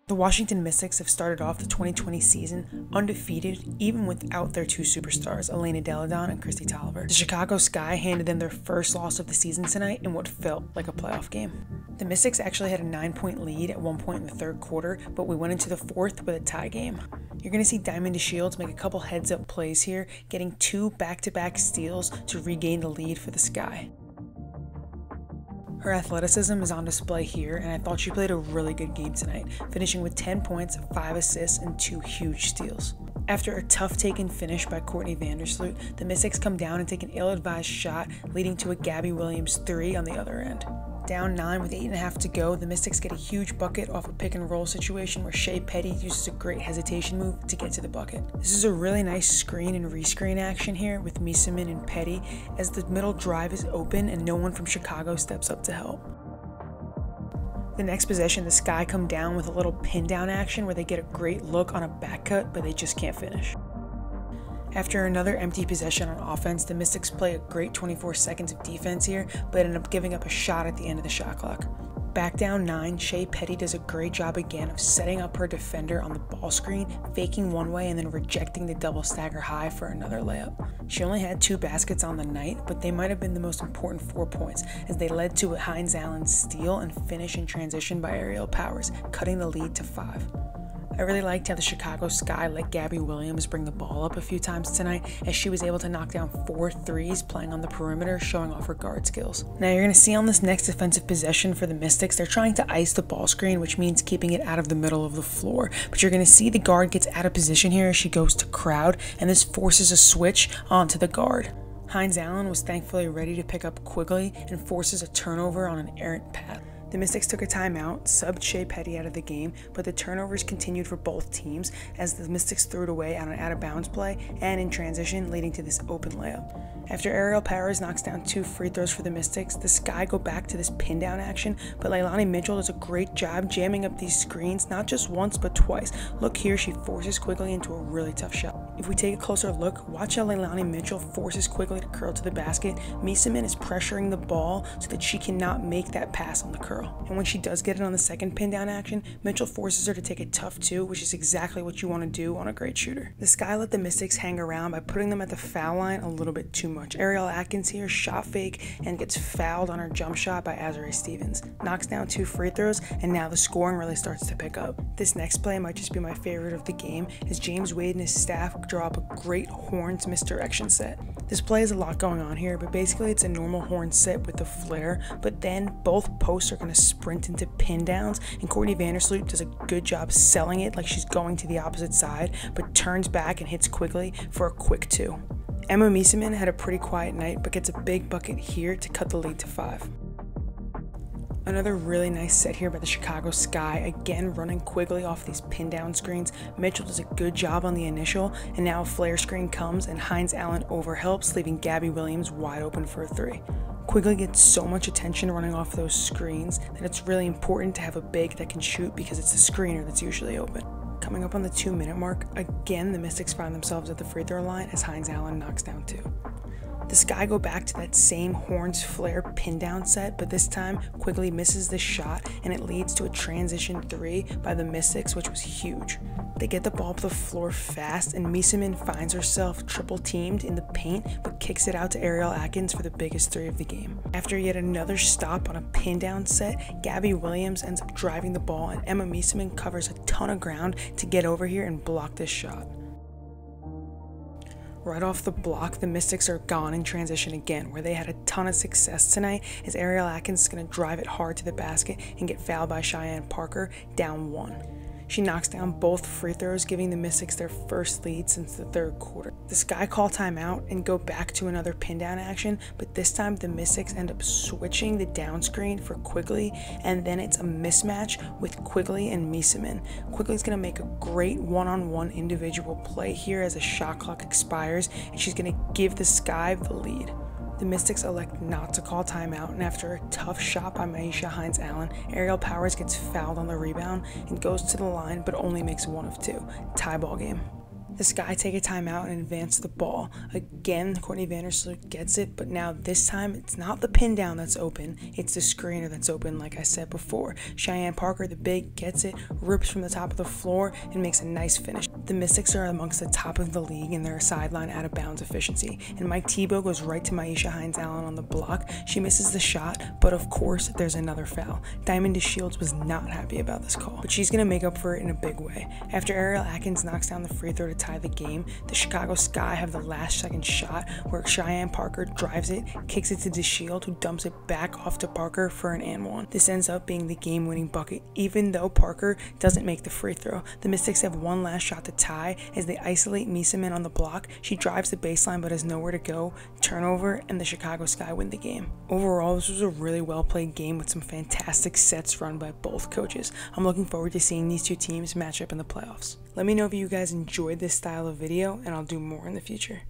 The Washington Mystics have started off the 2020 season undefeated, even without their two superstars, Elena Delle Donne and Kristi Tolliver. The Chicago Sky handed them their first loss of the season tonight in what felt like a playoff game. The Mystics actually had a 9-point lead at one point in the third quarter, but we went into the fourth with a tie game. You're going to see Diamond DeShields make a couple heads-up plays here, getting 2 back-to-back steals to regain the lead for the Sky. Her athleticism is on display here, and I thought she played a really good game tonight, finishing with 10 points, 5 assists, and 2 huge steals. After a tough-taken finish by Courtney Vandersloot, the Mystics come down and take an ill-advised shot, leading to a Gabby Williams 3 on the other end. Down 9 with 8.5 to go, the Mystics get a huge bucket off a pick-and-roll situation where Shea Petty uses a great hesitation move to get to the bucket. This is a really nice screen and rescreen action here with Miesemann and Petty as the middle drive is open and no one from Chicago steps up to help. The next possession, the Sky come down with a little pin-down action where they get a great look on a back cut, but they just can't finish. After another empty possession on offense, the Mystics play a great 24 seconds of defense here, but end up giving up a shot at the end of the shot clock. Back down 9, Shea Petty does a great job again of setting up her defender on the ball screen, faking one way and then rejecting the double stagger high for another layup. She only had 2 baskets on the night, but they might have been the most important 4 points as they led to a Hines Allen steal and finish in transition by Aerial Powers, cutting the lead to 5. I really liked how the Chicago Sky let Gabby Williams bring the ball up a few times tonight as she was able to knock down 4 threes playing on the perimeter, showing off her guard skills. Now you're going to see on this next defensive possession for the Mystics, they're trying to ice the ball screen, which means keeping it out of the middle of the floor. But you're going to see the guard gets out of position here as she goes to crowd, and this forces a switch onto the guard. Hines Allen was thankfully ready to pick up Quigley and forces a turnover on an errant pass. The Mystics took a timeout, subbed Shea Petty out of the game, but the turnovers continued for both teams as the Mystics threw it away on an out-of-bounds play and in transition, leading to this open layup. After Aerial Powers knocks down 2 free throws for the Mystics, the Sky go back to this pin-down action, but Leilani Mitchell does a great job jamming up these screens, not just once but twice. Look here, she forces Quigley into a really tough shot. If we take a closer look, watch how Leilani Mitchell forces Quigley to curl to the basket. Miesemann is pressuring the ball so that she cannot make that pass on the curl. And when she does get it on the second pin down action, Mitchell forces her to take a tough 2, which is exactly what you want to do on a great shooter. The Sky let the Mystics hang around by putting them at the foul line a little bit too much. Ariel Atkins here shot fake and gets fouled on her jump shot by Azurá Stevens. Knocks down 2 free throws, and now the scoring really starts to pick up. This next play might just be my favorite of the game as James Wade and his staff draw up a great Horns misdirection set. This play has a lot going on here, but basically it's a normal horn set with a flare, but then both posts are going to sprint into pin downs, and Courtney Vandersloot does a good job selling it like she's going to the opposite side, but turns back and hits Quigley for a quick 2. Emma Miesemann had a pretty quiet night, but gets a big bucket here to cut the lead to 5. Another really nice set here by the Chicago Sky, again running Quigley off these pin down screens. Mitchell does a good job on the initial, and now a flare screen comes and Hines Allen overhelps, leaving Gabby Williams wide open for a 3. Quigley gets so much attention running off those screens that it's really important to have a big that can shoot because it's the screener that's usually open. Coming up on the 2-minute mark, again the Mystics find themselves at the free throw line as Hines Allen knocks down 2. The Sky go back to that same Horns flare pin down set, but this time Quigley misses the shot and it leads to a transition 3 by the Mystics, which was huge. They get the ball up the floor fast, and Miesemann finds herself triple teamed in the paint, but kicks it out to Ariel Atkins for the biggest 3 of the game. After yet another stop on a pin down set, Gabby Williams ends up driving the ball, and Emma Miesemann covers a ton of ground to get over here and block this shot. Right off the block, the Mystics are gone in transition again, where they had a ton of success tonight as Ariel Atkins is going to drive it hard to the basket and get fouled by Cheyenne Parker, down 1. She knocks down both free throws, giving the Mystics their first lead since the third quarter. The Sky call timeout and go back to another pin down action, but this time the Mystics end up switching the down screen for Quigley, and then it's a mismatch with Quigley and Miesemann. Quigley's going to make a great one-on-one individual play here as the shot clock expires, and she's going to give the Sky the lead. The Mystics elect not to call timeout, and after a tough shot by Maisha Hines Allen, Aerial Powers gets fouled on the rebound and goes to the line but only makes 1 of 2. Tie ball game. The Sky take a timeout and advance the ball. Again, Courtney Vandersloot gets it, but now this time it's not the pin down that's open, it's the screener that's open, like I said before. Cheyenne Parker, the big, gets it, rips from the top of the floor, and makes a nice finish. The Mystics are amongst the top of the league in their sideline out of bounds efficiency, and Mike Tebow goes right to Maisha Hines-Allen on the block. She misses the shot, but of course there's another foul. Diamond DeShields was not happy about this call, but she's going to make up for it in a big way. After Ariel Atkins knocks down the free throw to tie the game, the Chicago Sky have the last second shot where Cheyenne Parker drives it, kicks it to DeShield, who dumps it back off to Parker for an and one. This ends up being the game-winning bucket, even though Parker doesn't make the free throw. The Mystics have one last shot to tie as they isolate Mieseman on the block. She drives the baseline but has nowhere to go, turnover, and the Chicago Sky win the game. Overall, this was a really well-played game with some fantastic sets run by both coaches. I'm looking forward to seeing these two teams match up in the playoffs. Let me know if you guys enjoyed this style of video, and I'll do more in the future.